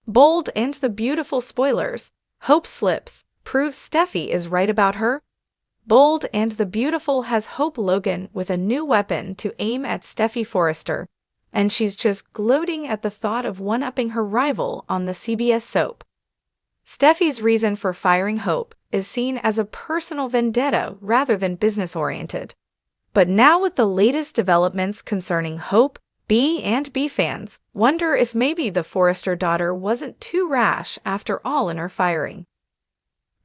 Bold and the beautiful spoilers. Hope slips, proves Steffy is right about her. Bold and the Beautiful has Hope Logan with a new weapon to aim at Steffy Forrester, and she's just gloating at the thought of one-upping her rival on the CBS soap. Steffy's reason for firing Hope is seen as a personal vendetta rather than business-oriented. But now with the latest developments concerning Hope, B&B fans wonder if maybe the Forrester daughter wasn't too rash after all in her firing.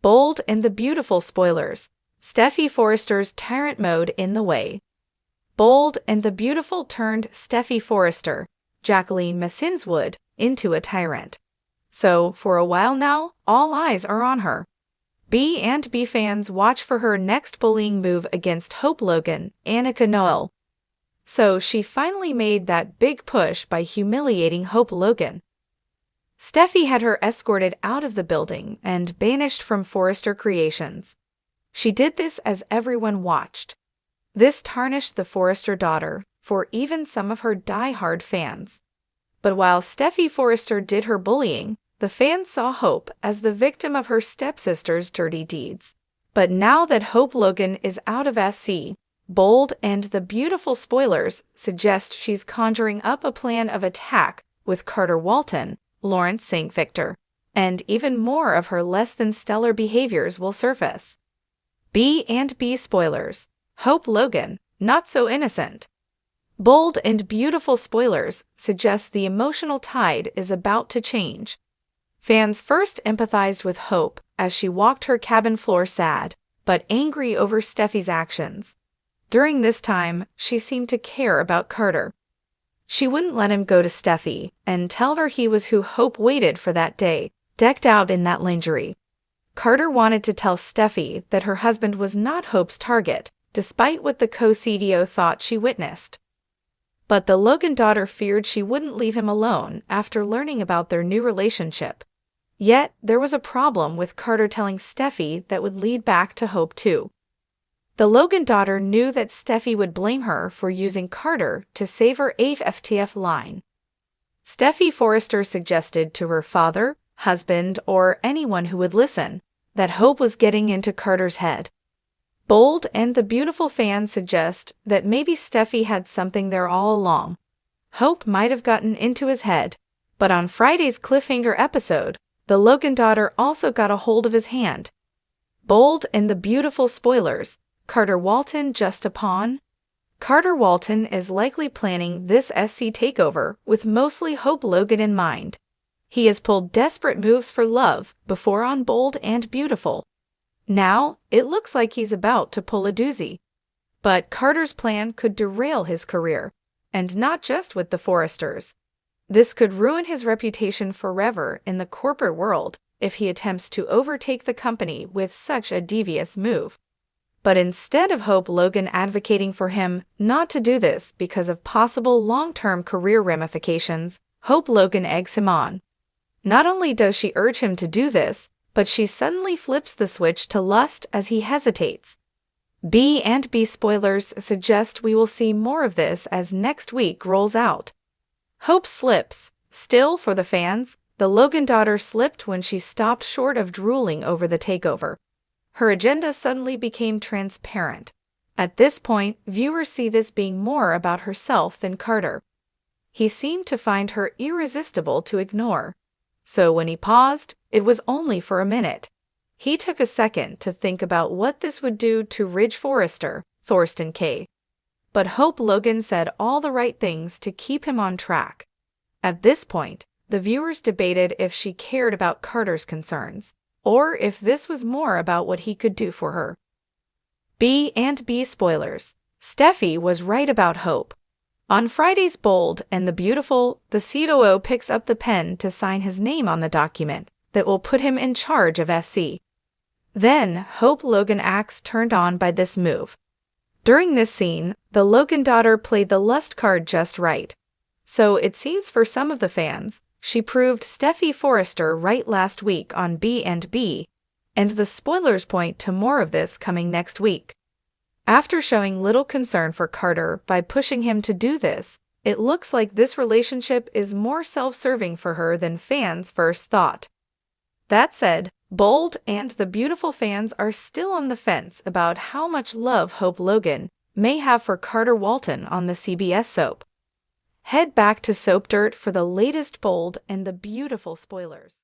Bold and the Beautiful spoilers. Steffy Forrester's Tyrant mode in the way. Bold and the Beautiful turned Steffy Forrester, Jacqueline MacInnes Wood, into a tyrant. So, for a while now, all eyes are on her. B&B fans watch for her next bullying move against Hope Logan, Annika Noelle. So she finally made that big push by humiliating Hope Logan. Steffy had her escorted out of the building and banished from Forrester Creations. She did this as everyone watched. This tarnished the Forrester daughter for even some of her die-hard fans. But while Steffy Forrester did her bullying, the fans saw Hope as the victim of her stepsister's dirty deeds. But now that Hope Logan is out of SC, Bold and the Beautiful spoilers suggest she's conjuring up a plan of attack with Carter Walton, Lawrence St. Victor, and even more of her less-than-stellar behaviors will surface. B&B spoilers. Hope Logan, not so innocent. Bold and Beautiful spoilers suggest the emotional tide is about to change. Fans first empathized with Hope as she walked her cabin floor sad, but angry over Steffy's actions. During this time, she seemed to care about Carter. She wouldn't let him go to Steffy and tell her he was who Hope waited for that day, decked out in that lingerie. Carter wanted to tell Steffy that her husband was not Hope's target, despite what the co-CDO thought she witnessed. But the Logan daughter feared she wouldn't leave him alone after learning about their new relationship. Yet, there was a problem with Carter telling Steffy that would lead back to Hope too. The Logan daughter knew that Steffy would blame her for using Carter to save her FTF line. Steffy Forrester suggested to her father, husband, or anyone who would listen, that Hope was getting into Carter's head. Bold and the Beautiful fans suggest that maybe Steffy had something there all along. Hope might have gotten into his head, but on Friday's cliffhanger episode, the Logan daughter also got a hold of his hand. Bold and the Beautiful spoilers. Carter Walton just a pawn? Carter Walton is likely planning this SC takeover with mostly Hope Logan in mind. He has pulled desperate moves for love before on Bold and Beautiful. Now, it looks like he's about to pull a doozy. But Carter's plan could derail his career, and not just with the Forresters. This could ruin his reputation forever in the corporate world if he attempts to overtake the company with such a devious move. But instead of Hope Logan advocating for him not to do this because of possible long-term career ramifications, Hope Logan eggs him on. Not only does she urge him to do this, but she suddenly flips the switch to lust as he hesitates. B&B spoilers suggest we will see more of this as next week rolls out. Hope slips. Still, for the fans, the Logan daughter slipped when she stopped short of drooling over the takeover. Her agenda suddenly became transparent. At this point, viewers see this being more about herself than Carter. He seemed to find her irresistible to ignore. So when he paused, it was only for a minute. He took a second to think about what this would do to Ridge Forrester, Thorsten K. But Hope Logan said all the right things to keep him on track. At this point, the viewers debated if she cared about Carter's concerns, or if this was more about what he could do for her. B&B spoilers. Steffy was right about Hope. On Friday's Bold and the Beautiful, the COO picks up the pen to sign his name on the document that will put him in charge of SC. Then, Hope Logan acts turned on by this move. During this scene, the Logan daughter played the lust card just right. So it seems for some of the fans, she proved Steffy Forrester right last week on B&B, and the spoilers point to more of this coming next week. After showing little concern for Carter by pushing him to do this, It looks like this relationship is more self-serving for her than fans first thought. That said, Bold and the Beautiful fans are still on the fence about how much love Hope Logan may have for Carter Walton on the CBS soap. Head back to Soap Dirt for the latest Bold and the Beautiful spoilers.